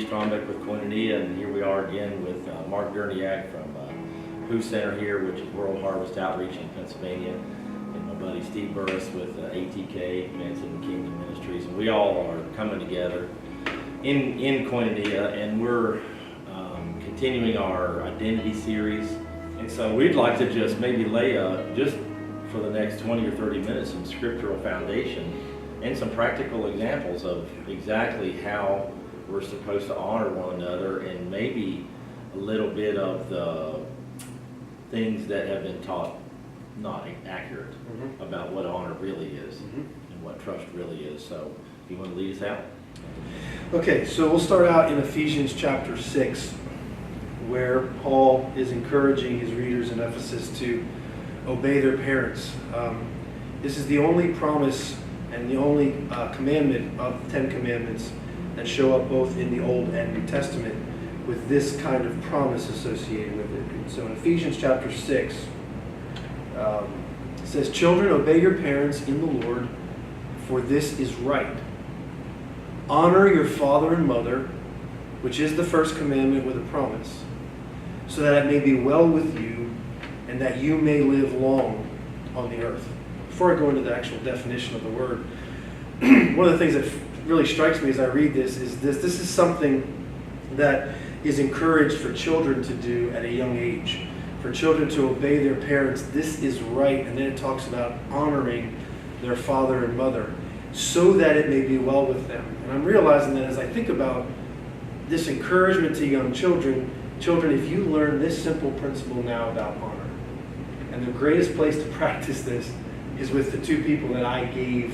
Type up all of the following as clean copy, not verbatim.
Strombeck with Koinonia, and here we are again with Mark from Who Center here, which is World Harvest Outreach in Pennsylvania, and my buddy Steve with ATK, Advancing the Kingdom Ministries, and we all are coming together in Koinonia, and we're continuing our identity series. And so we'd like to just maybe lay just for the next 20 or 30 minutes some scriptural foundation and some practical examples of exactly how we're supposed to honor one another, and maybe a little bit of the things that have been taught not accurate about what honor really is and what trust really is. So if you want to lead us out. Okay, so we'll start out in Ephesians chapter 6, where Paul is encouraging his readers in Ephesus to obey their parents. This is the only promise and the only commandment of the Ten Commandments that show up both in the Old and New Testament with this kind of promise associated with it. And so in Ephesians chapter 6, it says, "Children, obey your parents in the Lord, for this is right. Honor your father and mother, which is the first commandment with a promise, so that it may be well with you and that you may live long on the earth." Before I go into the actual definition of the word, one of the things that really strikes me as I read this is this is something that is encouraged for children to do at a young age. For children to obey their parents, this is right. And then it talks about honoring their father and mother so that it may be well with them. And I'm realizing that as I think about this encouragement to young children, if you learn this simple principle now about honor, and the greatest place to practice this is with the two people that I gave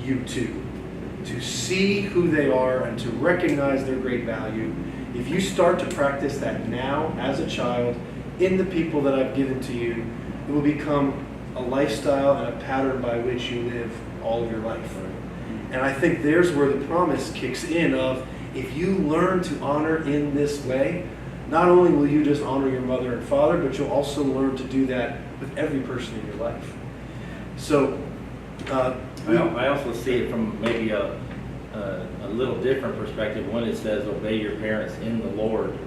you to see who they are and to recognize their great value. If you start to practice that now as a child in the people that I've given to you, it will become a lifestyle and a pattern by which you live all of your life. And I think there's where the promise kicks in of, if you learn to honor in this way, not only will you just honor your mother and father, but you'll also learn to do that with every person in your life. So, I also see it from maybe a little different perspective when it says obey your parents in the Lord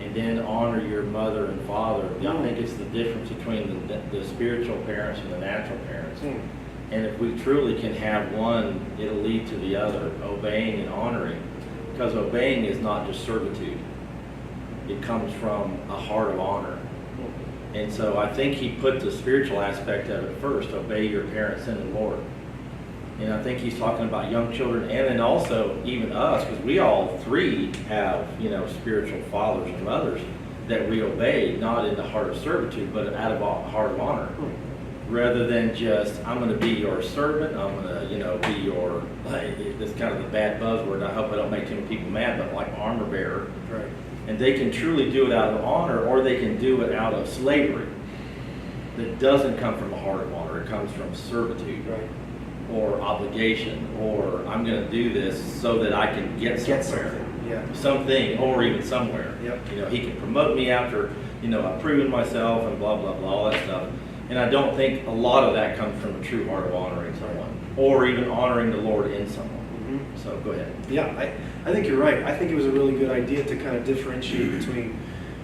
and then honor your mother and father. I think it's the difference between the spiritual parents and the natural parents. And if we truly can have one, it'll lead to the other, obeying and honoring. Because obeying is not just servitude. It comes from a heart of honor. And so I think he put the spiritual aspect of it first, obey your parents in the Lord. And I think he's talking about young children and then also even us, because we all three have, spiritual fathers and mothers that we obey, not in the heart of servitude, but out of a heart of honor. Rather than just, I'm going to be your servant, I'm going to, be your, this kind of the bad buzzword, I hope I don't make too many people mad, but like armor bearer. Right. And they can truly do it out of honor, or they can do it out of slavery. That doesn't come from a heart of honor, it comes from servitude. Right. Or obligation, or I'm going to do this so that I can get somewhere. Something, or even somewhere. Yep. He can promote me after, I've proven myself and blah, blah, blah, all that stuff. And I don't think a lot of that comes from a true heart of honoring someone, or even honoring the Lord in someone. So go ahead. Yeah, I think you're right. I think it was a really good idea to kind of differentiate between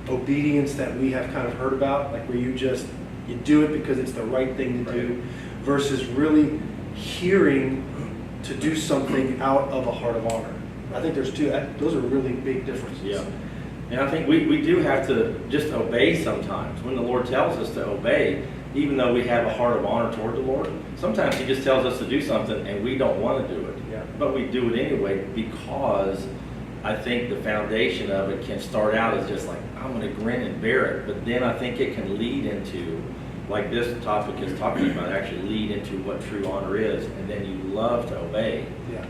obedience that we have kind of heard about, like where you do it because it's the right thing to do, versus really hearing to do something out of a heart of honor. I think those are really big differences. Yeah. And I think we do have to just obey sometimes. When the Lord tells us to obey, even though we have a heart of honor toward the Lord, sometimes he just tells us to do something and we don't want to do it. Yeah. But we do it anyway because I think the foundation of it can start out as just like, I'm going to grin and bear it. But then I think it can lead into, like this topic is talking about, actually lead into what true honor is. And then you love to obey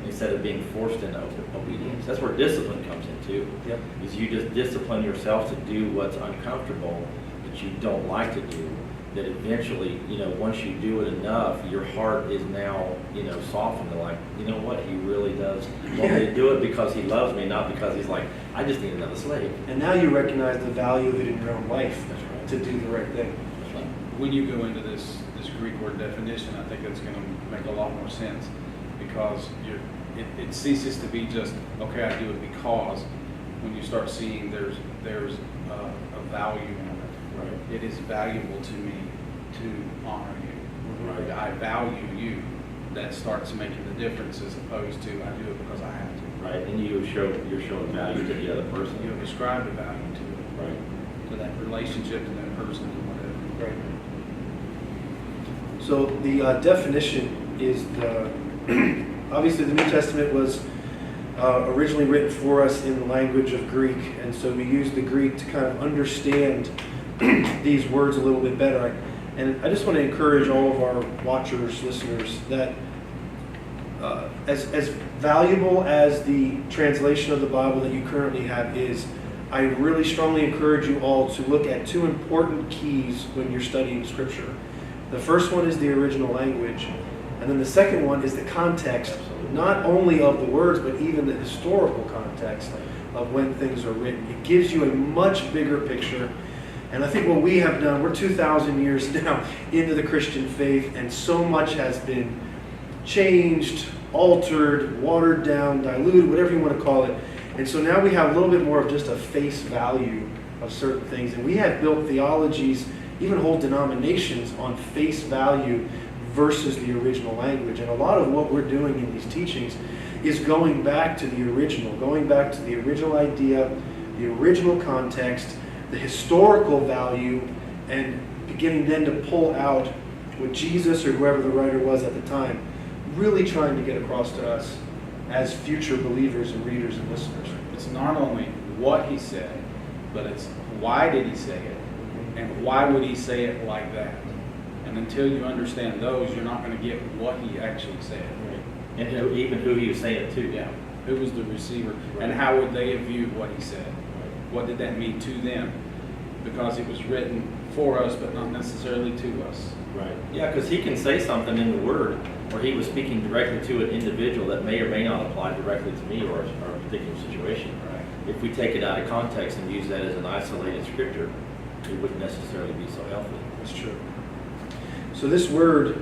instead of being forced into obedience. That's where discipline comes in too. Yep. Is you just discipline yourself to do what's uncomfortable that you don't like to do. That eventually, once you do it enough, your heart is now, softened to like, you know what, he really does want me to do it because he loves me, not because he's like, I just need another slave. And now you recognize the value of it in your own life. That's right. To do the right thing. That's right. When you go into this Greek word definition, I think it's going to make a lot more sense because it ceases to be just, okay, I do it because, when you start seeing there's a value in it. Right. It is valuable to me to honor you. Right. I value you. That starts making the difference as opposed to I do it because I have to. Right, and you're showing value to the other person. You have ascribed a value to it, Right. to that relationship, to that person, and whatever. Right. So the definition is obviously the New Testament was originally written for us in the language of Greek, and so we use the Greek to kind of understand these words a little bit better. And I just want to encourage all of our watchers, listeners, that as valuable as the translation of the Bible that you currently have is, I really strongly encourage you all to look at two important keys when you're studying Scripture. The first one is the original language, and then the second one is the context, not only of the words, but even the historical context of when things are written. It gives you a much bigger picture. And I think what we have done, we're 2,000 years now into the Christian faith, and so much has been changed, altered, watered down, diluted, whatever you want to call it. And so now we have a little bit more of just a face value of certain things. And we have built theologies, even whole denominations, on face value versus the original language. And a lot of what we're doing in these teachings is going back to the original, going back to the original idea, the original context, the historical value, and beginning then to pull out what Jesus or whoever the writer was at the time really trying to get across to us as future believers and readers and listeners. It's not only what he said, but it's why did he say it, and why would he say it like that. And until you understand those, you're not going to get what he actually said. And even who he was saying it to. Yeah. Who was the receiver, and how would they have viewed what he said? What did that mean to them? Because it was written for us, but not necessarily to us. Right. Yeah, because he can say something in the Word where he was speaking directly to an individual that may or may not apply directly to me or a particular situation. Right. If we take it out of context and use that as an isolated scripture, it wouldn't necessarily be so healthy. That's true. So this word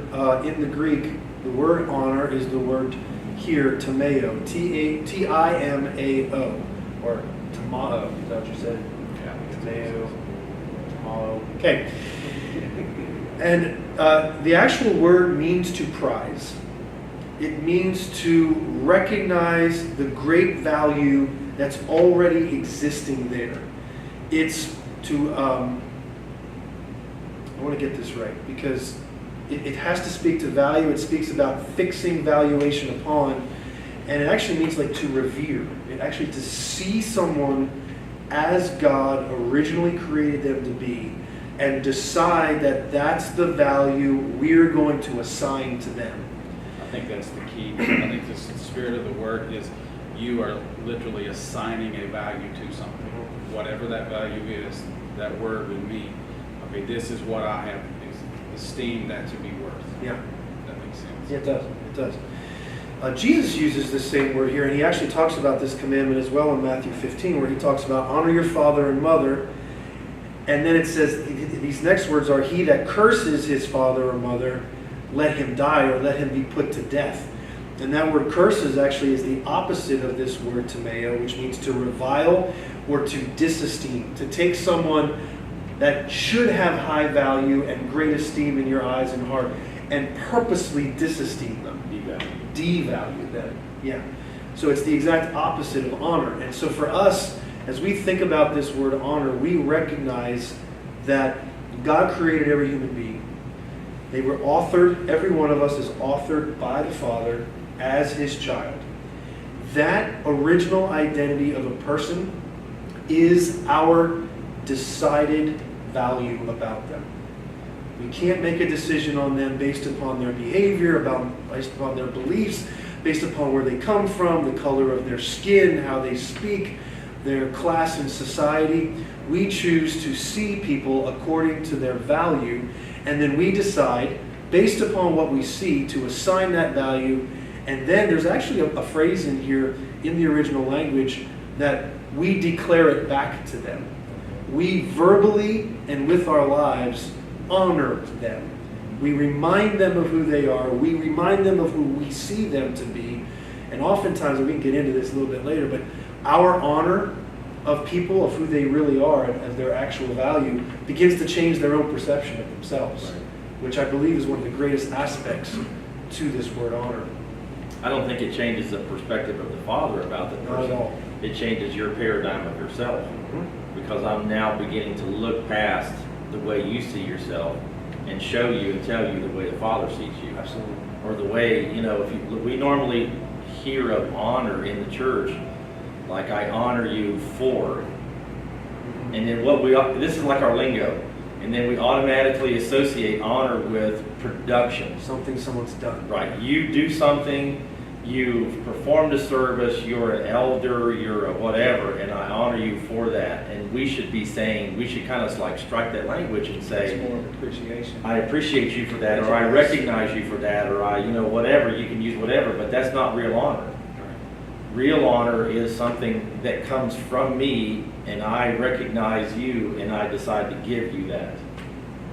in the Greek, the word honor is the word here, timeo, T-I-M-A-O, or tamao, is that what you said? Yeah. Timeo, tamao. Okay. And the actual word means to prize. It means to recognize the great value that's already existing there. It's to, I want to get this right, because it has to speak to value. It speaks about fixing valuation upon, and it actually means like to revere. It actually to see someone as God originally created them to be, and decide that that's the value we're going to assign to them. I think that's the key. I think the spirit of the word is you are literally assigning a value to something. Whatever that value is, that word would mean, okay, this is what I have esteemed that to be worth. Yeah. That makes sense. Yeah, it does. It does. Jesus uses this same word here, and he actually talks about this commandment as well in Matthew 15, where he talks about honor your father and mother. And then it says, these next words are, he that curses his father or mother, let him die, or let him be put to death. And that word curses actually is the opposite of this word timeo, which means to revile or to disesteem, to take someone that should have high value and great esteem in your eyes and heart and purposely disesteem them. Devalue them. Yeah. So it's the exact opposite of honor. And so for us, as we think about this word honor, we recognize that God created every human being. They were authored, every one of us is authored by the Father as his child. That original identity of a person is our decided value about them. We can't make a decision on them based upon their behavior, based upon their beliefs, based upon where they come from, the color of their skin, how they speak, their class in society. We choose to see people according to their value, and then we decide, based upon what we see, to assign that value. And then there's actually a phrase in here in the original language that we declare it back to them. We verbally and with our lives honor them. We remind them of who they are. We remind them of who we see them to be. And oftentimes, we can get into this a little bit later, but our honor of people, of who they really are and of their actual value, begins to change their own perception of themselves, Right. which I believe is one of the greatest aspects to this word honor. I don't think it changes the perspective of the father about the person. Not at all. It changes your paradigm of yourself, because I'm now beginning to look past the way you see yourself and show you and tell you the way the father sees you. Absolutely. Or the way, you know, we normally hear of honor in the church, like I honor you for, and then this is like our lingo, and then we automatically associate honor with production. Something someone's done. Right, you do something, you've performed a service, you're an elder, you're a whatever, and I honor you for that. And we should be saying, we should kind of like strike that language and say, It's more of appreciation. I appreciate you for that, or I recognize you for that, or I, you know, whatever, you can use whatever, but that's not real honor. Real honor is something that comes from me, and I recognize you, and I decide to give you that.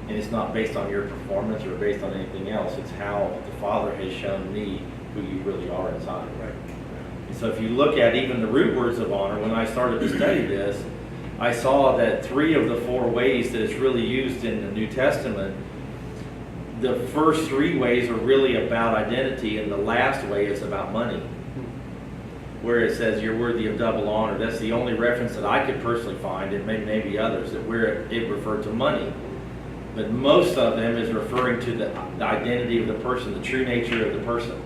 And it's not based on your performance or based on anything else. It's how the Father has shown me who you really are inside. Right. And so if you look at even the root words of honor, when I started to study this, I saw that 3 of the 4 ways that it's really used in the New Testament, the first 3 ways are really about identity, and the last way is about money. Where it says you're worthy of double honor. That's the only reference that I could personally find, and maybe others, that where it referred to money. But most of them is referring to the identity of the person, the true nature of the person.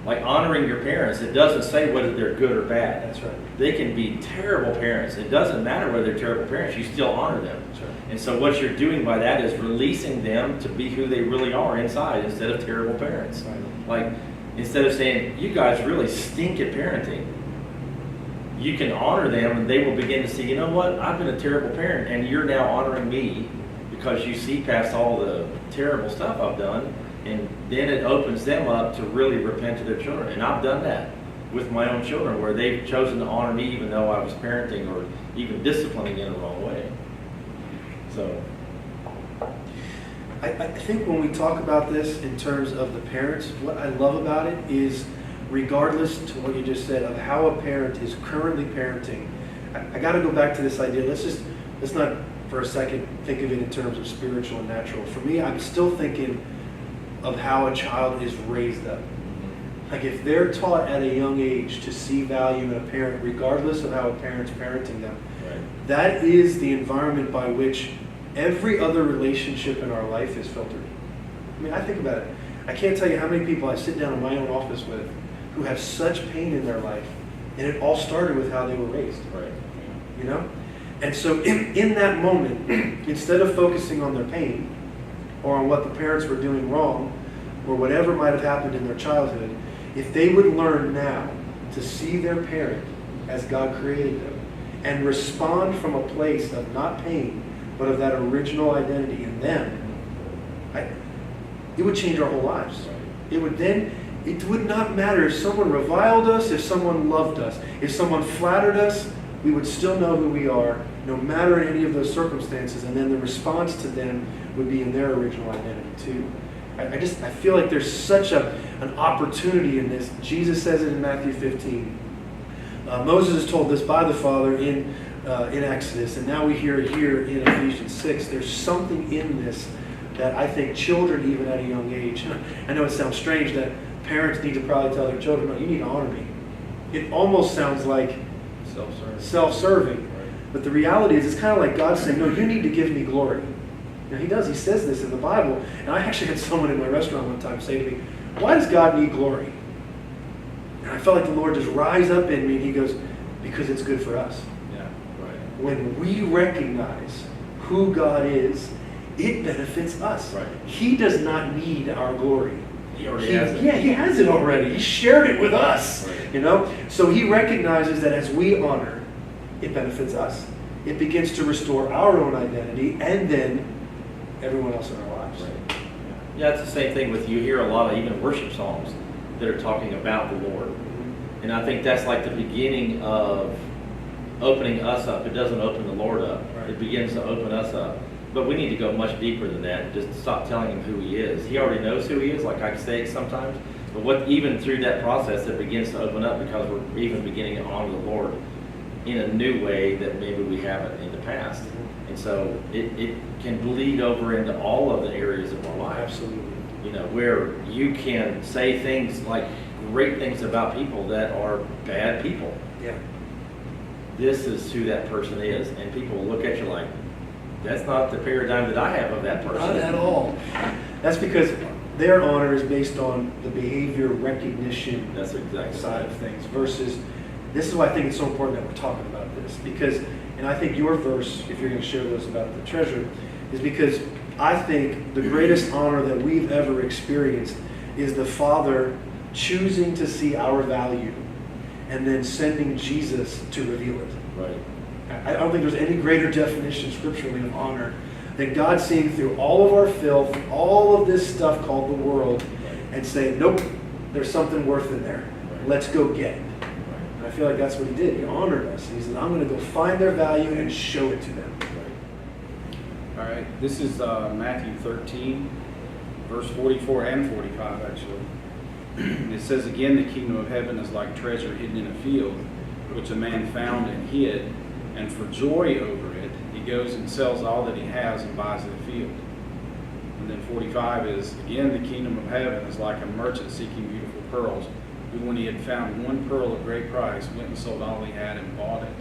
Like honoring your parents, it doesn't say whether they're good or bad. That's right. They can be terrible parents. It doesn't matter whether they're terrible parents, you still honor them. That's right. And so what you're doing by that is releasing them to be who they really are inside instead of terrible parents. Right. Like, instead of saying, you guys really stink at parenting, you can honor them and they will begin to see, you know what, I've been a terrible parent and you're now honoring me because you see past all the terrible stuff I've done, and then it opens them up to really repent to their children. And I've done that with my own children where they've chosen to honor me even though I was parenting or even disciplining in the wrong way. So I think when we talk about this in terms of the parents, what I love about it is, regardless to what you just said of how a parent is currently parenting, I got to go back to this idea. Let's not for a second think of it in terms of spiritual and natural. For me, I'm still thinking of how a child is raised up. Like if they're taught at a young age to see value in a parent, regardless of how a parent's parenting them, right. That is the environment by which every other relationship in our life is filtered. I mean, I think about it. I can't tell you how many people I sit down in my own office with who have such pain in their life, and it all started with how they were raised. Right. You know? And so in that moment, instead of focusing on their pain or on what the parents were doing wrong or whatever might have happened in their childhood, if they would learn now to see their parent as God created them and respond from a place of not pain, but of that original identity in them, it would change our whole lives. It would not matter if someone reviled us, if someone loved us, if someone flattered us, we would still know who we are, no matter any of those circumstances, and then the response to them would be in their original identity too. I feel like there's such an opportunity in this. Jesus says it in Matthew 15. Moses is told this by the Father in Exodus, and now we hear it here in Ephesians 6. There's something in this that I think children, even at a young age, I know it sounds strange that parents need to probably tell their children, no, you need to honor me. It almost sounds like self-serving. Right. But the reality is, it's kind of like God saying, no, you need to give me glory. Now, he does. He says this in the Bible. And I actually had someone in my restaurant one time say to me, why does God need glory? And I felt like the Lord just rise up in me, and he goes, because it's good for us. Yeah. Right. When we recognize who God is, it benefits us. Right. He does not need our glory. He already has it. Yeah, he has it already. He shared it with us. Right. You know? So he recognizes that as we honor, it benefits us. It begins to restore our own identity and then everyone else in our lives. Right. Yeah, it's the same thing with, you hear a lot of even worship songs that are talking about the Lord. And I think that's like the beginning of opening us up. It doesn't open the Lord up. Right. It begins to open us up. But we need to go much deeper than that and just stop telling him who he is. He already knows who he is, like I say it sometimes. But even through that process, it begins to open up because we're even beginning to honor the Lord in a new way that maybe we haven't in the past. And so it can bleed over into all of the areas of our life. Absolutely. You know, where you can say things like great things about people that are bad people. Yeah. This is who that person is. And people will look at you like, that's not the paradigm that I have of that person. Not at all. That's because their honor is based on the behavior recognition That's exactly side of things versus, this is why I think it's so important that we're talking about this, because, and I think your verse, if you're going to share those about the treasure, is because I think the greatest honor that we've ever experienced is the Father choosing to see our value and then sending Jesus to reveal it. Right. I don't think there's any greater definition scripturally of honor than God seeing through all of our filth, all of this stuff called the world, and saying, nope, there's something worth in there. Let's go get it. And I feel like that's what he did. He honored us. And he said, I'm going to go find their value and show it to them. All right, this is Matthew 13, verse 44 and 45, actually. It says, again, the kingdom of heaven is like treasure hidden in a field, which a man found and hid, and for joy over it, he goes and sells all that he has and buys the field. And then 45 is, again, the kingdom of heaven is like a merchant seeking beautiful pearls, who when he had found one pearl of great price, went and sold all he had and bought it.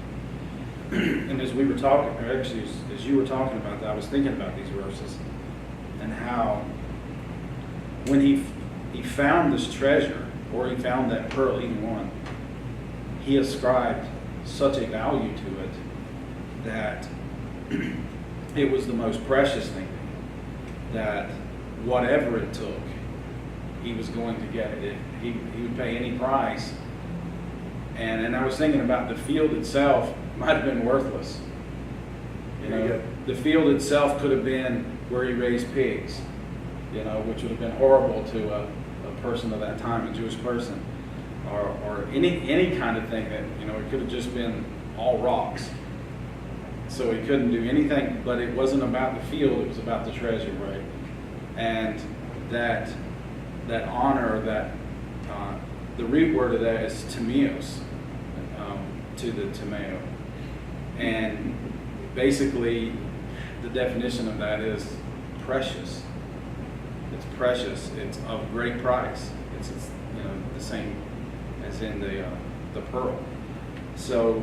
And as we were talking, or actually as you were talking about that, I was thinking about these verses and how when he found this treasure, or he found that pearl, either one, he ascribed such a value to it that it was the most precious thing, that whatever it took, he was going to get it. He would pay any price. And I was thinking about the field itself might have been worthless. You know, the field itself could have been where he raised pigs, you know, which would have been horrible to a person of that time, a Jewish person, or any kind of thing that, you know, it could have just been all rocks. So he couldn't do anything, but it wasn't about the field, it was about the treasure, right? And that honor, that the root word of that is timeos, to the timeo. And basically, the definition of that is precious. It's precious. It's of great price. It's you know, the same as in the pearl. So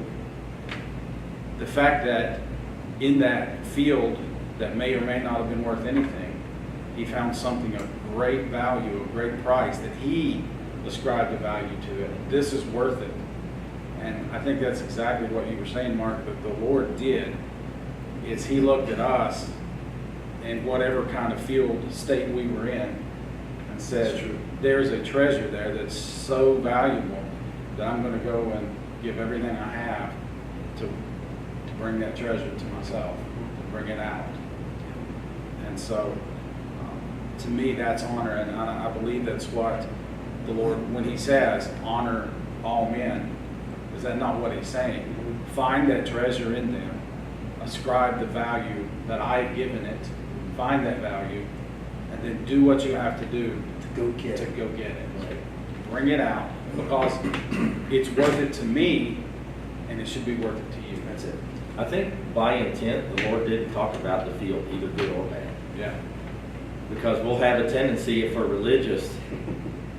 the fact that in that field that may or may not have been worth anything, he found something of great value, of great price, that he ascribed a value to it. This is worth it. And I think that's exactly what you were saying, Mark, that the Lord did, is he looked at us in whatever kind of field state we were in and said, there's a treasure there that's so valuable that I'm going to go and give everything I have to bring that treasure to myself, to bring it out. And so, to me, that's honor, and I believe that's what the Lord, when he says, honor all men, is that not what he's saying? Find that treasure in them, ascribe the value that I've given it, find that value, and then do what you have to do to go get it. Right? Bring it out, because it's worth it to me, and it should be worth it to you. That's it. I think by intent, the Lord didn't talk about the field, either good or bad. Yeah. Because we'll have a tendency, if we're religious,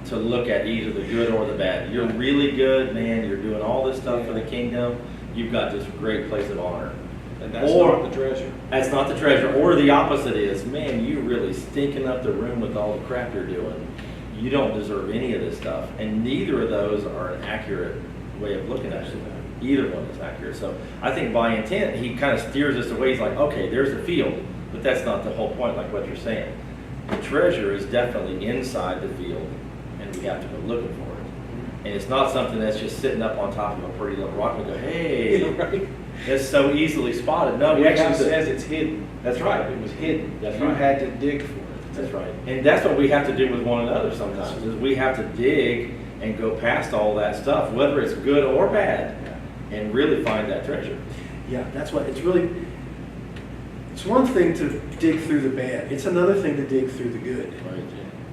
to look at either the good or the bad. You're really good, man, you're doing all this stuff for the kingdom, you've got this great place of honor. And that's not the treasure. That's not the treasure. Or the opposite is, man, you're really stinking up the room with all the crap you're doing. You don't deserve any of this stuff. And neither of those are an accurate way of looking at it. Either one is accurate. So I think by intent, he kind of steers us away. He's like, okay, there's the field, but that's not the whole point, like what you're saying. The treasure is definitely inside the field, and we have to go looking for it. And it's not something that's just sitting up on top of a pretty little rock and we go, hey, Right. it's so easily spotted. No, It we actually have to. says it's hidden. That's right. It was hidden. That's You right. had to dig for it. That's right. And that's what we have to do with one another sometimes, is we have to dig and go past all that stuff, whether it's good or bad, and really find that treasure. Yeah, that's why it's really, it's one thing to dig through the bad. It's another thing to dig through the good. Right.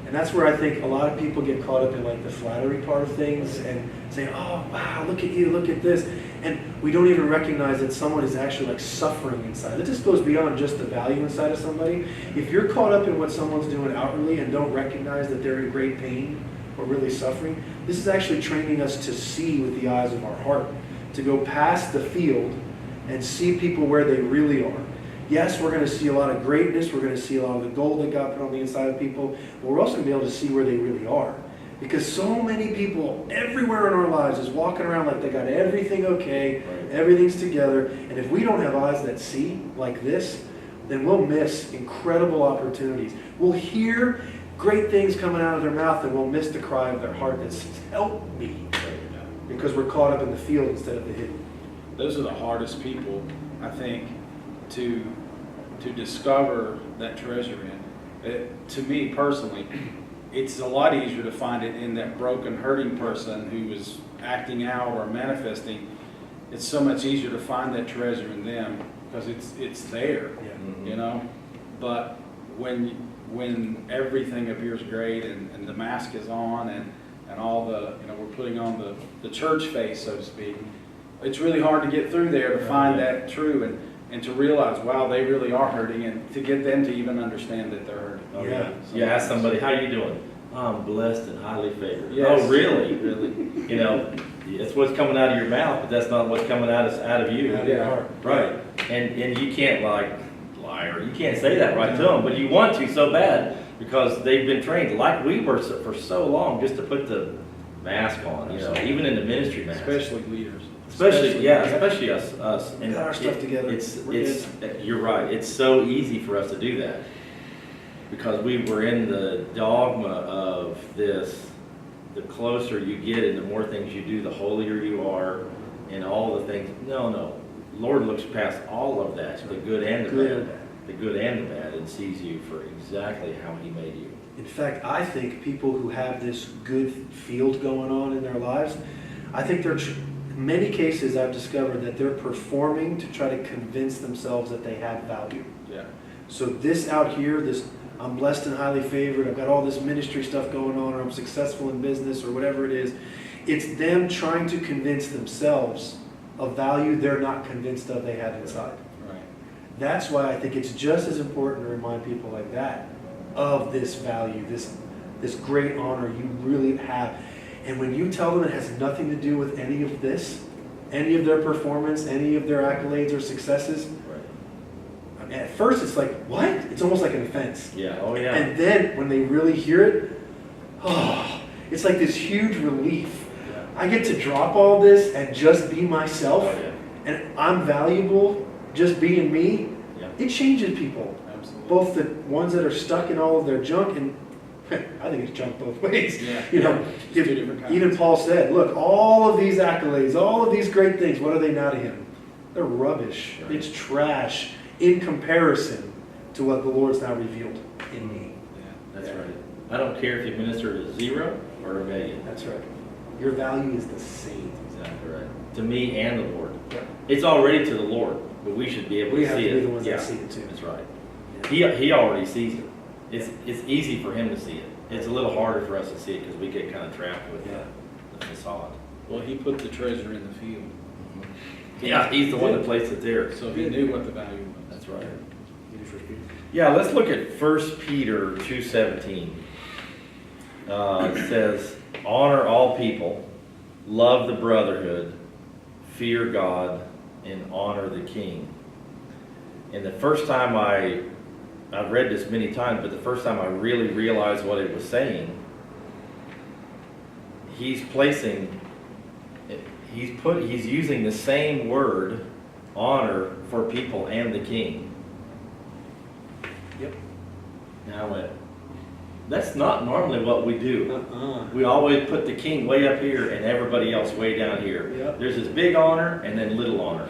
And that's where I think a lot of people get caught up in like the flattery part of things and say, oh, wow, look at you, look at this. And we don't even recognize that someone is actually like suffering inside. It just goes beyond just the value inside of somebody. If you're caught up in what someone's doing outwardly and don't recognize that they're in great pain or really suffering, this is actually training us to see with the eyes of our heart, to go past the field and see people where they really are. Yes, we're going to see a lot of greatness. We're going to see a lot of the gold that God put on the inside of people. But we're also going to be able to see where they really are. Because so many people everywhere in our lives is walking around like they got everything okay, Right. everything's together. And if we don't have eyes that see like this, then we'll miss incredible opportunities. We'll hear great things coming out of their mouth and we'll miss the cry of their heart that says, help me. Because we're caught up in the field instead of the hidden. Those are the hardest people, I think, to discover that treasure in. To me personally, it's a lot easier to find it in that broken, hurting person who is acting out or manifesting. It's so much easier to find that treasure in them because it's there, Mhm. you know. But when everything appears great and the mask is on and all the, we're putting on the church face, so to speak, it's really hard to get through there to find that true and to realize, wow, they really are hurting, and to get them to even understand that they're hurting. Oh, Yeah. You ask somebody, how you doing? I'm blessed and highly favored. Yes. Oh, really? Really? It's what's coming out of your mouth, but that's not what's coming out of you. Out of your heart. Right. And you can't liar. You can't say that right to them, but you want to so bad because they've been trained like we were for so long just to put the mask on, even in the ministry mask. Especially leaders. Especially us. We got our stuff together. You're right. It's so easy for us to do that because we were in the dogma of this. The closer you get and the more things you do, the holier you are, and all the things. No. Lord looks past all of that, the good and the bad, the good and the bad, and sees you for exactly how He made you. In fact, I think people who have this good field going on in their lives, I think they're, in many cases I've discovered that they're performing to try to convince themselves that they have value. Yeah. So this out here, this I'm blessed and highly favored, I've got all this ministry stuff going on, or I'm successful in business, or whatever it is, it's them trying to convince themselves of value they're not convinced of they have inside. Right. That's why I think it's just as important to remind people like that of this value, this great honor you really have. And when you tell them it has nothing to do with any of this, any of their performance, any of their accolades or successes, I mean, at first it's like, what? It's almost like an offense. Yeah. Oh yeah. And then when they really hear it, it's like this huge relief. Yeah. I get to drop all this and just be myself, Oh, yeah. and I'm valuable just being me. Yeah. It changes people. Absolutely. Both the ones that are stuck in all of their junk, and I think it's junk both ways. Yeah. If, Two different kinds. even Paul said, look, all of these accolades, all of these great things, what are they now to him? They're rubbish. Right. It's trash in comparison to what the Lord's now revealed in me. Yeah. That's right. I don't care if you minister to 0 or 1 million. That's right. Your value is the same. Exactly right. To me and the Lord. Yeah. It's already to the Lord, but we should be able We to have see to it. be the ones Yeah, that see it too. that's right. He already sees it. It's easy for Him to see it. It's a little harder for us to see it because we get kind of trapped with the facade. Well, He put the treasure in the field, Yeah, He's the one that placed it there. so He knew what the value was. That's right. Yeah, let's look at 1 Peter 2:17. It says, honor all people, love the brotherhood, fear God, and honor the king. And the first time I've read this many times, but the first time I really realized what it was saying, he's using the same word, honor, for people and the king. Yep. Now I went, that's not normally what we do. Uh-uh. We always put the king way up here and everybody else way down here. Yep. There's this big honor and then little honor.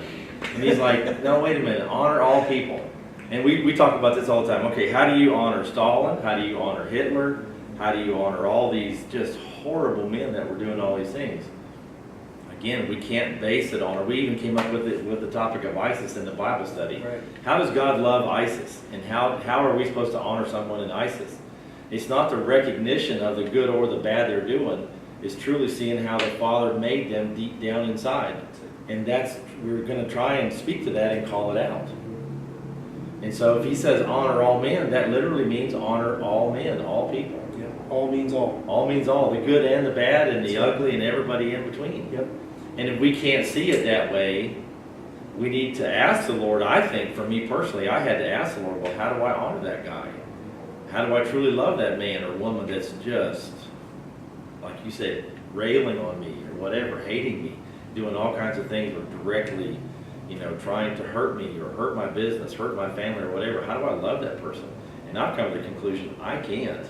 And he's like, no, wait a minute, honor all people. And we talk about this all the time. Okay, how do you honor Stalin? How do you honor Hitler? How do you honor all these just horrible men that were doing all these things? Again, we can't base it on, or we even came up with the topic of ISIS in the Bible study. Right. How does God love ISIS? And how are we supposed to honor someone in ISIS? It's not the recognition of the good or the bad they're doing. It's truly seeing how the Father made them deep down inside. And we're going to try and speak to that and call it out. And so if he says honor all men, that literally means honor all men, all people. Yeah. All means all. All means all, the good and the bad and the ugly and everybody in between. Yep. And if we can't see it that way, we need to ask the Lord. I think for me personally, I had to ask the Lord, well, how do I honor that guy? How do I truly love that man or woman that's just, like you said, railing on me or whatever, hating me, doing all kinds of things or directly, trying to hurt me or hurt my business, hurt my family or whatever. How do I love that person? And I've come to the conclusion I can't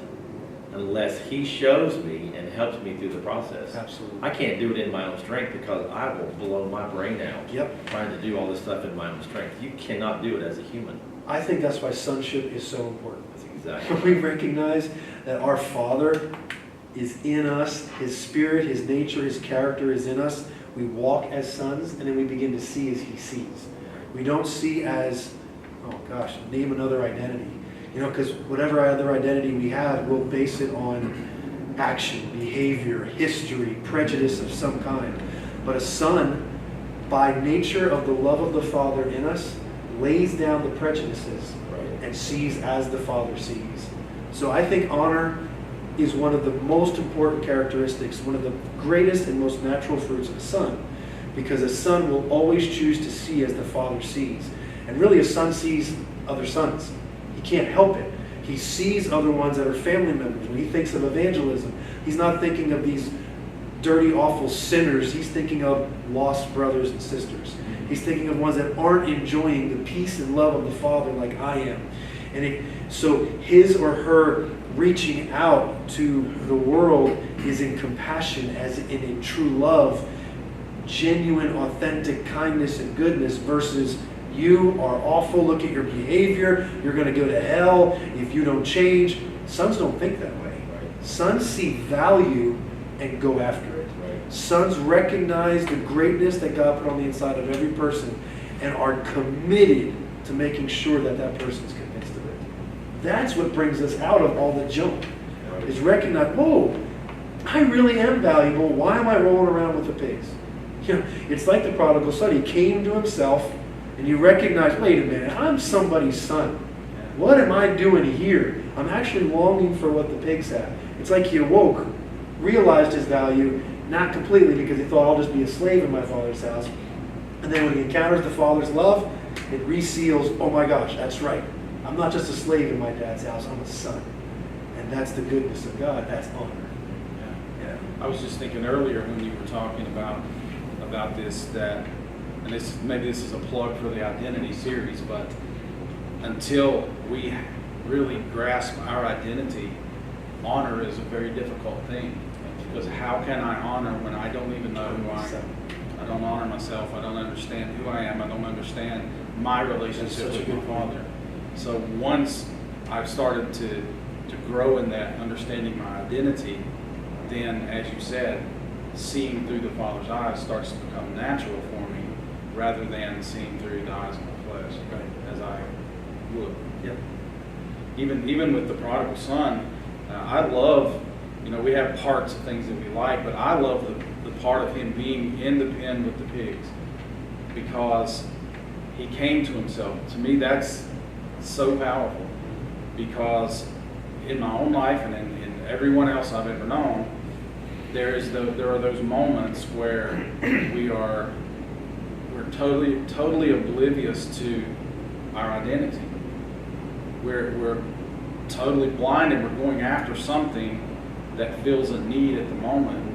unless he shows me and helps me through the process. Absolutely. I can't do it in my own strength because I will blow my brain out trying to do all this stuff in my own strength. You cannot do it as a human. I think that's why sonship is so important. That's exactly. We recognize that our Father is in us, His Spirit, His nature, His character is in us. We walk as sons, and then we begin to see as He sees. We don't see as, name another identity. Because whatever other identity we have, we'll base it on action, behavior, history, prejudice of some kind. But a son, by nature of the love of the Father in us, lays down the prejudices and sees as the Father sees. So I think honor is one of the most important characteristics, one of the greatest and most natural fruits of a son. Because a son will always choose to see as the Father sees. And really a son sees other sons. He can't help it. He sees other ones that are family members. When he thinks of evangelism, he's not thinking of these dirty, awful sinners. He's thinking of lost brothers and sisters. He's thinking of ones that aren't enjoying the peace and love of the Father like I am. And so his or her reaching out to the world is in compassion, as in a true love, genuine, authentic kindness and goodness, versus you are awful, look at your behavior, you're going to go to hell if you don't change. Sons don't think that way. Sons see value and go after it. Sons recognize the greatness that God put on the inside of every person and are committed to making sure that that person's convinced of it. That's what brings us out of all the junk. Is recognize, whoa, I really am valuable. Why am I rolling around with the pigs? It's like the prodigal son. He came to himself and you recognize, wait a minute, I'm somebody's son. What am I doing here? I'm actually longing for what the pigs have. It's like he awoke, realized his value, not completely because he thought I'll just be a slave in my father's house. And then when he encounters the Father's love, it reseals, oh my gosh, that's right. I'm not just a slave in my dad's house, I'm a son. And that's the goodness of God, that's honor. Yeah. I was just thinking earlier when you were talking about this, that, and maybe this is a plug for the identity series, but until we really grasp our identity, honor is a very difficult thing. Because how can I honor when I don't even know who I am? I don't honor myself. I don't understand who I am. I don't understand my relationship with my Father. So once I've started to grow in that, understanding my identity, then, as you said, seeing through the Father's eyes starts to become natural for me, rather than seeing through the eyes of my flesh, as I would. Yep. Even with the prodigal son, I love, we have parts of things that we like, but I love the part of him being in the pen with the pigs, because he came to himself. To me, that's so powerful, because in my own life and in everyone else I've ever known, there are those moments where we're totally oblivious to our identity. We're totally blind, and we're going after something that fills a need at the moment,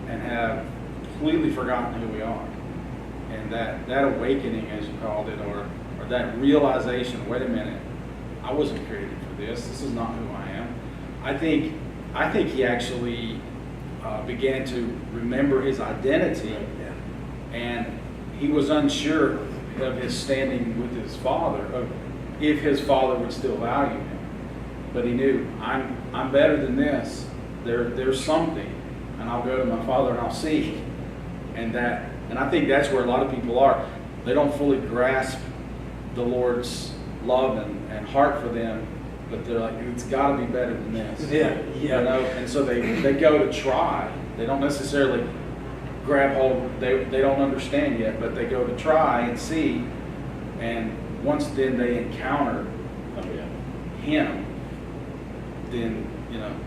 and have completely forgotten who we are. And that awakening, as you called it, or that realization, wait a minute, I wasn't created for this. This is not who I am. I think he actually began to remember his identity, and he was unsure of his standing with his father, of if his father would still value him. But he knew, I'm better than this. There's something, and I'll go to my father and I'll see. And I think that's where a lot of people are. They don't fully grasp the Lord's love and heart for them, but they're like, it's got to be better than this. Yeah. And so they go to try. They don't necessarily grab hold, they don't understand yet, but they go to try and see, and once then they encounter him, then,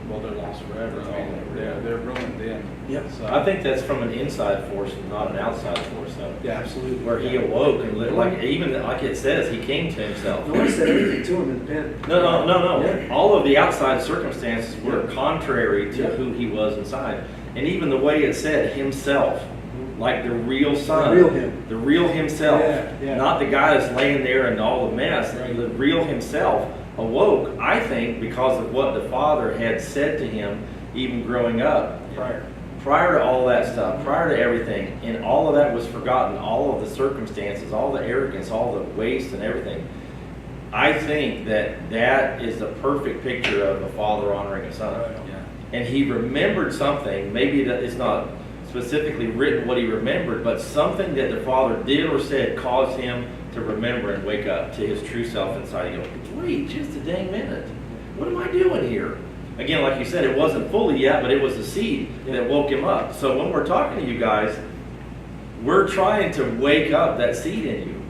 well, they're lost forever. I mean, they're ruined then. Yep. So, I think that's from an inside force, not an outside force, though. Yeah, absolutely. Where he awoke and lived, even like it says, he came to himself. No one said anything to him in the pen. No. Yeah. All of the outside circumstances were contrary to Yeah. who he was inside. And even the way it said himself, like the real son. The real him. The real himself. Yeah. Not the guy that's laying there in all the mess. Right. The real himself awoke, I think, because of what the Father had said to him even growing up. Prior to all that stuff, prior to everything, and all of that was forgotten, all of the circumstances, all the arrogance, all the waste and everything. I think that is the perfect picture of a father honoring a son. yeah. And he remembered something, maybe that it's not specifically written what he remembered, but something that the father did or said caused him to remember and wake up to his true self inside. He goes, wait, just a dang minute. What am I doing here? Again, like you said, it wasn't fully yet, but it was the seed that woke him up. So when we're talking to you guys, we're trying to wake up that seed in you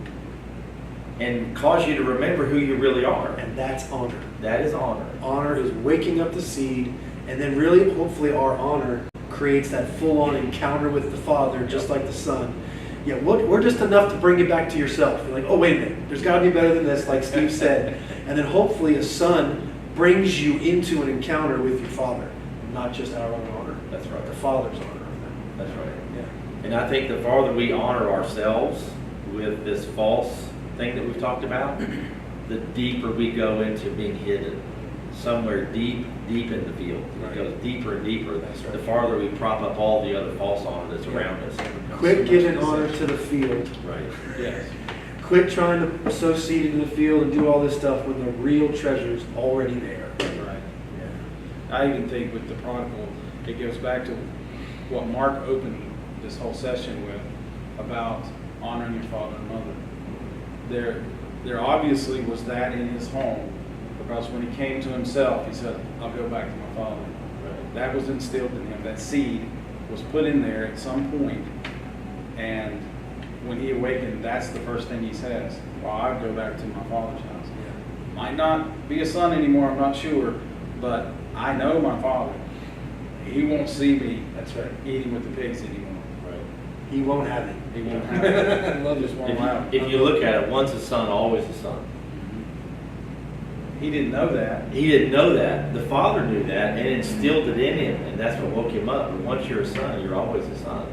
and cause you to remember who you really are. And that's honor. That is honor. Honor is waking up the seed, and then really, hopefully, our honor creates that full-on encounter with the Father, just like the Son. Yeah, we're just enough to bring it back to yourself. You're like, oh, wait a minute, there's got to be better than this, like Steve said. And then hopefully a son brings you into an encounter with your Father, not just our own honor. That's right. The Father's honor. That's right. Yeah. And I think the farther we honor ourselves with this false thing that we've talked about, the deeper we go into being hidden. Somewhere deep in the field. It goes deeper and deeper. That's right. The farther we prop up all the other false honor that's around us. Quit giving honor to the field. Right. Yes. Quit trying to sow seed into the field and do all this stuff when the real treasure's already there. Right. Yeah. I even think with the prodigal, it goes back to what Mark opened this whole session with about honoring your father and mother. There obviously was that in his home, because when he came to himself, he said, I'll go back to my father. Right. That was instilled in him. That seed was put in there at some point, and when he awakened, that's the first thing he says. Well, I'll go back to my father's house. Yeah. Might not be a son anymore, I'm not sure, but I know my father. He won't see me That's right. eating with the pigs anymore. Right. He won't have it. He won't have it. I love this one out. If you look at it, once a son, always a son. He didn't know that. He didn't know that. The Father knew that and instilled it in him, and that's what woke him up. But once you're a son, you're always a son.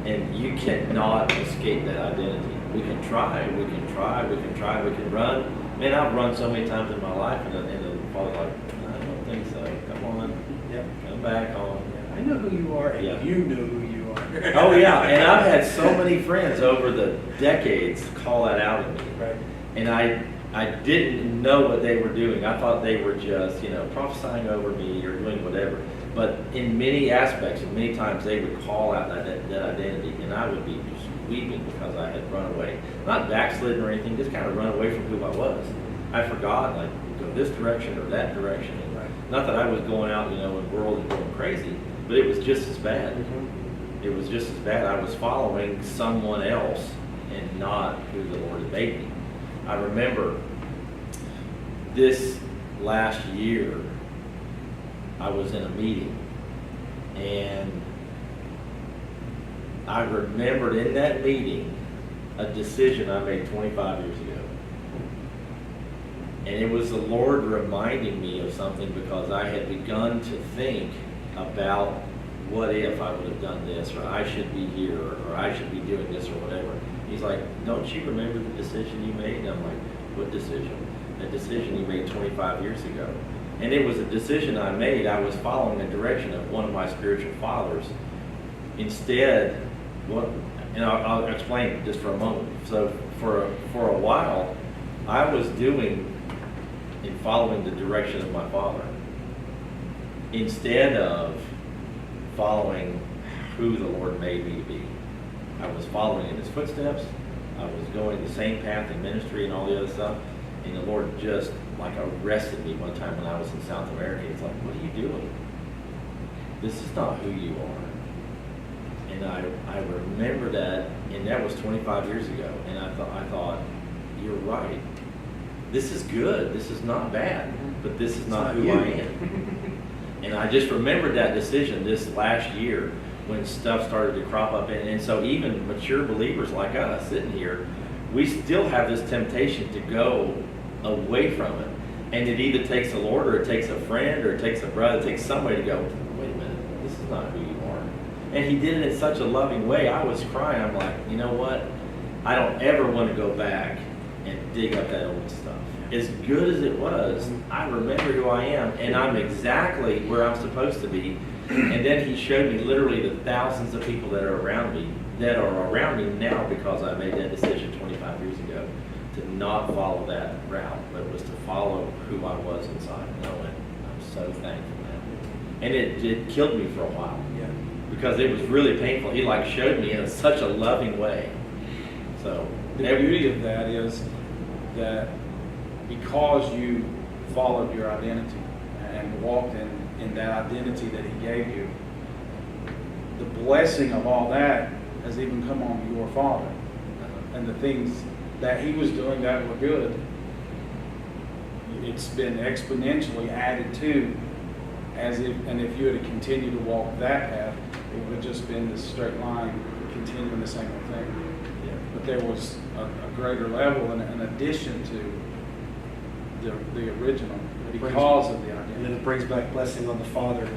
And you cannot escape that identity. We can try, we can run. Man, I've run so many times in my life, and the Father's like, I don't think so. Come on, Yep. come back on. I know who you are, and Yeah. you know who you are. Oh yeah, and I've had so many friends over the decades call that out of me. Right. And I didn't know what they were doing. I thought they were just, prophesying over me or doing whatever. But in many aspects, and many times they would call out that identity, and I would be just weeping because I had run away. Not backslidden or anything, just kind of run away from who I was. I forgot, like, go this direction or that direction. And Right. not that I was going out, in the world and going crazy, but it was just as bad. It was just as bad. I was following someone else and not who the Lord had made me. I remember this last year, I was in a meeting, and I remembered in that meeting a decision I made 25 years ago. And it was the Lord reminding me of something, because I had begun to think about what if I would have done this, or I should be here, or I should be doing this, or whatever. He's like, don't you remember the decision you made? And I'm like, what decision? A decision you made 25 years ago. And it was a decision I made. I was following the direction of one of my spiritual fathers. Instead, and I'll explain just for a moment. So for a while, I was doing and following the direction of my father, instead of following who the Lord made me to be. I was following in his footsteps. I was going the same path in ministry and all the other stuff. And the Lord just arrested me one time when I was in South America. He's like, what are you doing? This is not who you are. And I remember that, and that was 25 years ago. And I thought, you're right. This is good. This is not bad, but this is not who I am. And I just remembered that decision this last year when stuff started to crop up. And so even mature believers like us sitting here, we still have this temptation to go away from it. And it either takes the Lord, or it takes a friend, or it takes a brother, it takes somebody to go, wait a minute, this is not who you are. And he did it in such a loving way. I was crying. I'm like, you know what? I don't ever want to go back and dig up that old stuff. As good as it was, I remember who I am, and I'm exactly where I'm supposed to be. And then he showed me literally the thousands of people that are around me now because I made that decision 25 years ago to not follow that route, but was to follow who I was inside. And I'm so thankful now. And it killed me for a while. Yeah. Because it was really painful. He like showed me in such a loving way. So the beauty of that is that because you followed your identity and walked in that identity that he gave you, the blessing of all that has even come on your father. And the things that he was doing that were good, it's been exponentially added to, and if you had continued to walk that path, it would have just been this straight line continuing the same old thing. yeah. But there was a greater level and an addition to the original because of the And then identity. it brings back blessing on the Father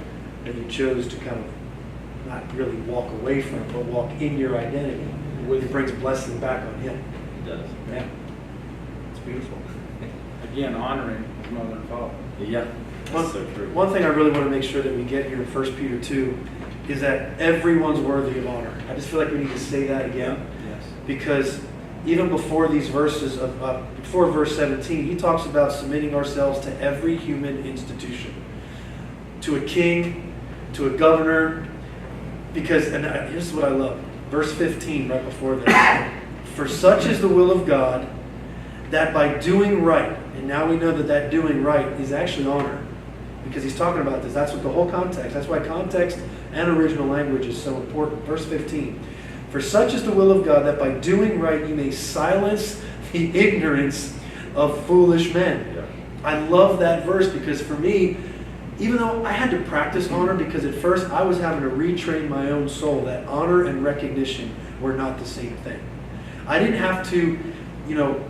that you chose to kind of not really walk away from, but walk in your identity. It brings blessing back on him. It does. Yeah. It's beautiful. Again, honoring his mother and father. Yeah. That's so true. One thing I really want to make sure that we get here in 1 Peter 2 is that everyone's worthy of honor. I just feel like we need to say that again. Yes. Because even before these verses, before verse 17, he talks about submitting ourselves to every human institution. To a king, to a governor. Because, and here's what I love. Verse 15, right before this. For such is the will of God, that by doing right, and now we know that that doing right is actually honor. Because he's talking about this. That's what the whole context. That's why context and original language is so important. Verse 15. For such is the will of God, that by doing right you may silence the ignorance of foolish men. Yeah. I love that verse because for me, even though I had to practice honor, because at first I was having to retrain my own soul that honor and recognition were not the same thing. I didn't have to,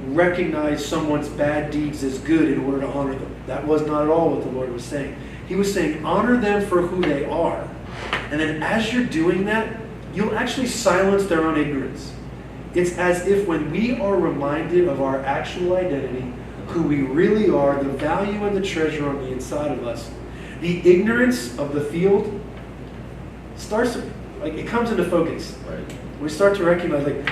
recognize someone's bad deeds as good in order to honor them. That was not at all what the Lord was saying. He was saying, honor them for who they are. And then as you're doing that, you'll actually silence their own ignorance. It's as if when we are reminded of our actual identity, who we really are, the value and the treasure on the inside of us, the ignorance of the field starts to, it comes into focus. Right. We start to recognize,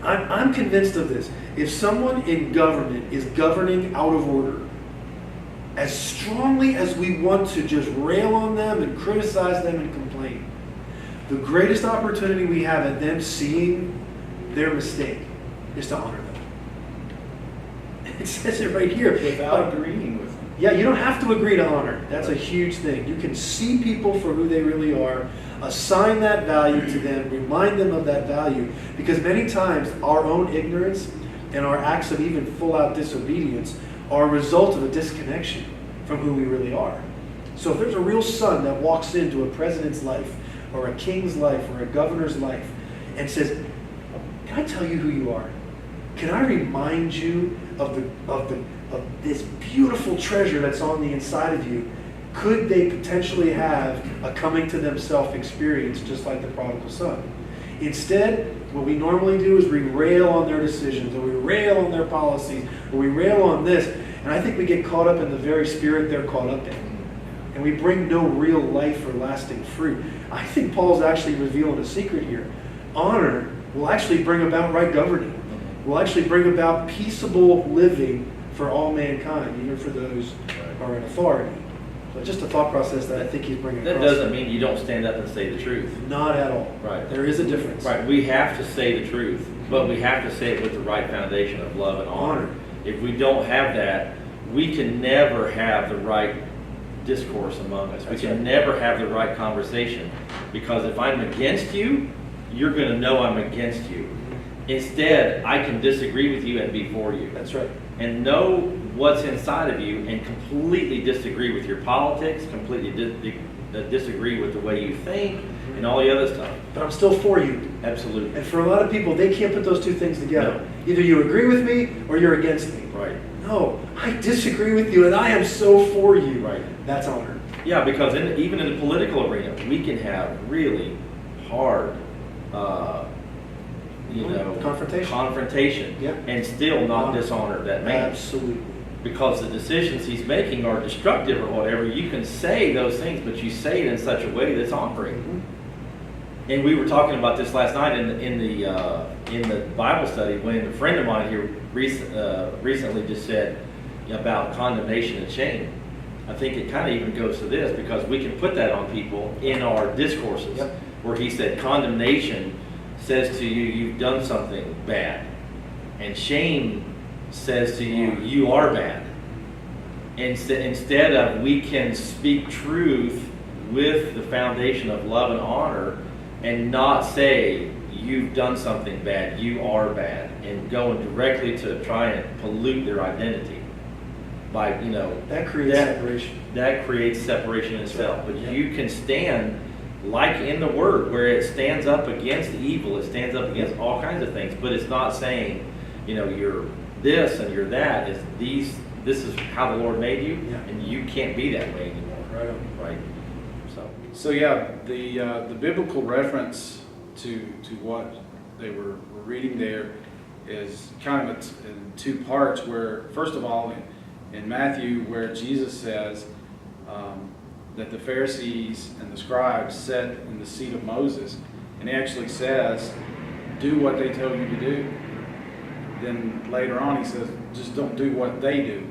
I'm convinced of this. If someone in government is governing out of order, as strongly as we want to just rail on them and criticize them and complain, the greatest opportunity we have at them seeing their mistake is to honor them. It says it right here. Without agreeing with them. Yeah, you don't have to agree to honor. That's a huge thing. You can see people for who they really are, assign that value to them, remind them of that value. Because many times our own ignorance and our acts of even full-out disobedience are a result of a disconnection from who we really are. So if there's a real son that walks into a president's life or a king's life or a governor's life and says, can I tell you who you are? Can I remind you of this beautiful treasure that's on the inside of you? Could they potentially have a coming to themselves experience just like the prodigal son? Instead, what we normally do is we rail on their decisions, or we rail on their policies, or we rail on this, and I think we get caught up in the very spirit they're caught up in. And we bring no real life or lasting fruit. I think Paul's actually revealing a secret here. Honor will actually bring about right governing. Will actually bring about peaceable living for all mankind, even for those who are in authority. But just a thought process that I think he's bringing That across. doesn't mean you don't stand up and say the truth. Not at all. Right. There is a difference. Right. We have to say the truth, but we have to say it with the right foundation of love and honor. If we don't have that, we can never have the right discourse among us. That's we can right. never have the right conversation Because if I'm against you, you're going to know I'm against you. Instead, I can disagree with you and be for you. That's right. And know what's inside of you and completely disagree with your politics, completely disagree with the way you think, and all the other stuff. But I'm still for you. Absolutely. And for a lot of people, they can't put those two things together. No. Either you agree with me or you're against me. Right. No, I disagree with you and I am so for you. Right. That's honor. Yeah, because even in the political arena, we can have really hard, confrontation, Yep. and still not dishonor that man. Absolutely. Because the decisions he's making are destructive or whatever. You can say those things, but you say it in such a way that's honoring. Mm-hmm. And we were talking about this last night in the Bible study when a friend of mine here recently just said about condemnation and shame. I think it kind of even goes to this, because we can put that on people in our discourses. Yep. Where he said condemnation says to you, you've done something bad. And shame says to you, you are bad. Instead of, we can speak truth with the foundation of love and honor and not say, you've done something bad, you are bad, and going directly to try and pollute their identity. By, that creates separation. That creates separation in itself. But Yep. you can stand, like in the Word, where it stands up against evil, it stands up against all kinds of things, but it's not saying, you're this and you're that. This is how the Lord made you, Yeah. and you can't be that way anymore. Right on. Right? So yeah, the biblical reference to what they were reading there is kind of in two parts. Where first of all, in Matthew, where Jesus says that the Pharisees and the scribes sat in the seat of Moses, and he actually says, "Do what they tell you to do." Then later on, he says, "Just don't do what they do,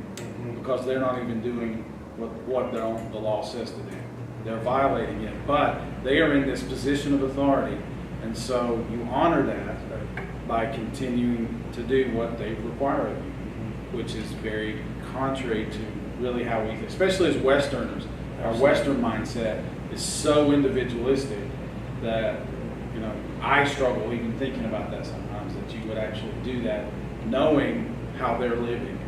because they're not even doing what the law says to do. They're violating it, but they are in this position of authority, and so you honor that by continuing to do what they require of you, which is very contrary to really how we, especially as Westerners, our Western mindset is so individualistic that I struggle even thinking about that sometimes, that you would actually do that, knowing how they're living,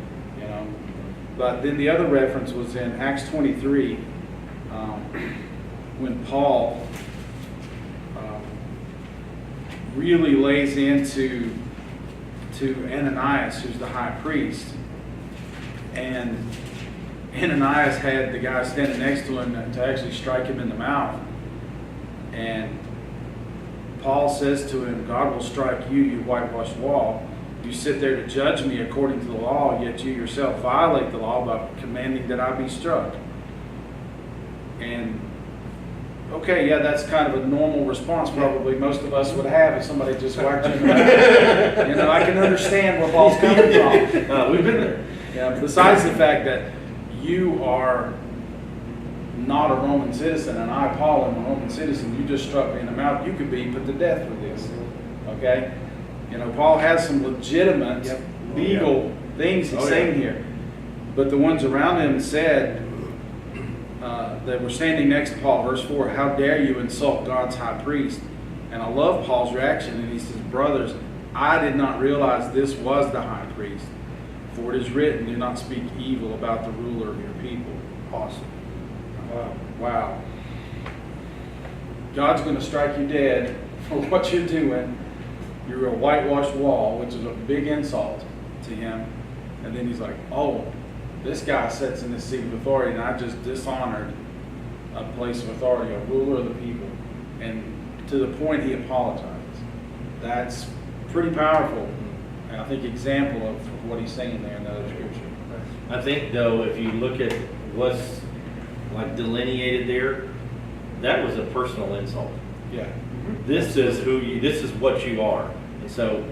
But then the other reference was in Acts 23, when Paul really lays into Ananias, who's the high priest. And Ananias had the guy standing next to him to actually strike him in the mouth. And Paul says to him, "God will strike you, you whitewashed wall. You sit there to judge me according to the law, yet you yourself violate the law by commanding that I be struck." And okay, yeah, that's kind of a normal response probably most of us would have if somebody just whacked you in the mouth. I can understand where Paul's coming from. We've been there. Yeah, besides the fact that you are not a Roman citizen, and I, Paul, am a Roman citizen, you just struck me in the mouth, you could be put to death for this. Okay? Paul has some legitimate legal things he's saying here. But the ones around him said, that were standing next to Paul, verse 4, "How dare you insult God's high priest?" And I love Paul's reaction, and he says, "Brothers, I did not realize this was the high priest. For it is written, do not speak evil about the ruler of your people." Awesome. Wow. God's going to strike you dead for what you're doing. You're a whitewashed wall, which is a big insult to him. And then he's like, "Oh, this guy sits in this seat of authority, and I just dishonored a place of authority, a ruler of the people." And to the point he apologizes. That's pretty powerful, and I think example of what he's saying there in the other scripture. I think, though, if you look at what's delineated there, that was a personal insult. Yeah. This is this is what you are. And so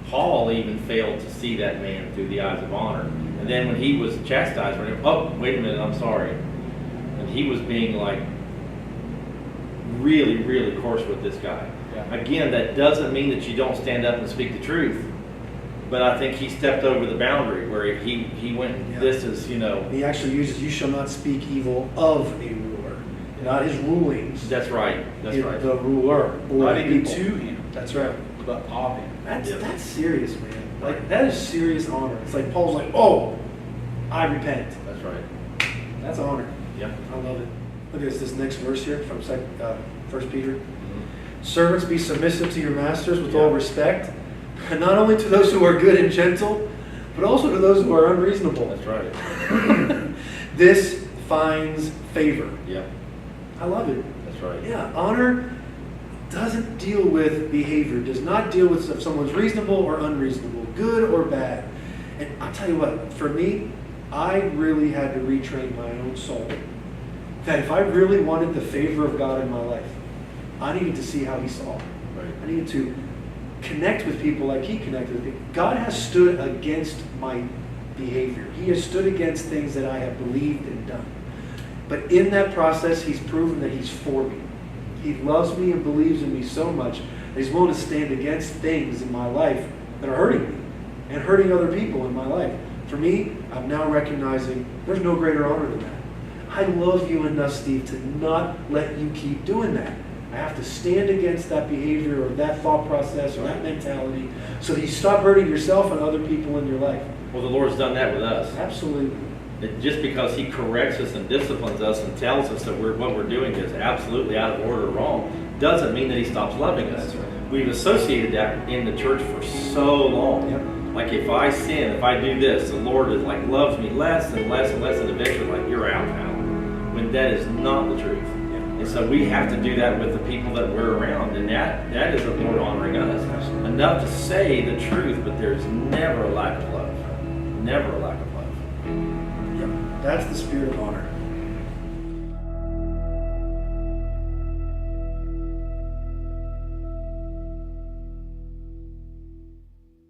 Paul even failed to see that man through the eyes of honor. And then when he was chastised, "Oh, wait a minute, I'm sorry." And he was being really, really coarse with this guy. Yeah. Again, that doesn't mean that you don't stand up and speak the truth. But I think he stepped over the boundary where he went, this is, He actually uses, "You shall not speak evil of a ruler." not his rulings. That's right. That's right. The ruler. Or Not the even people. to him, That's right. but of him. That's serious, man. Like, that is serious honor. It's like Paul's like, oh, I repent. That's right. That's honor. Yep. I love it. Look at this next verse here from 1 Peter. Servants, be submissive to your masters with all respect, and not only to those who are good and gentle, but also to those who are unreasonable. That's right. This finds favor. Yeah. I love it. That's right. Yeah, honor doesn't deal with behavior, does not deal with if someone's reasonable or unreasonable, good or bad. And I'll tell you what, for me, I really had to retrain my own soul that if I really wanted the favor of God in my life, I needed to see how he saw. Right. I needed to connect with people like he connected with me. God has stood against my behavior. He has stood against things that I have believed and done. But in that process, he's proven that he's for me. He loves me and believes in me so much that he's willing to stand against things in my life that are hurting me and hurting other people in my life. For me, I'm now recognizing there's no greater honor than that. I love you enough, Steve, to not let you keep doing that. I have to stand against that behavior or that thought process or that mentality so that you stop hurting yourself and other people in your life. Well, the Lord's done that with us. Absolutely. Just because he corrects us and disciplines us and tells us that what we're doing is absolutely out of order or wrong, doesn't mean that he stops loving us. That's right. We've associated that in the church for so long. Yep. Like if I sin, if I do this, the Lord is like loves me less and less and less, and eventually like you're out now. When that is not the truth. Yeah. And so we have to do that with the people that we're around, and that is the Lord honoring us. Absolutely. Enough to say the truth, but there's never a lack of love. Never a lack of love. Yep. That's the spirit of honor.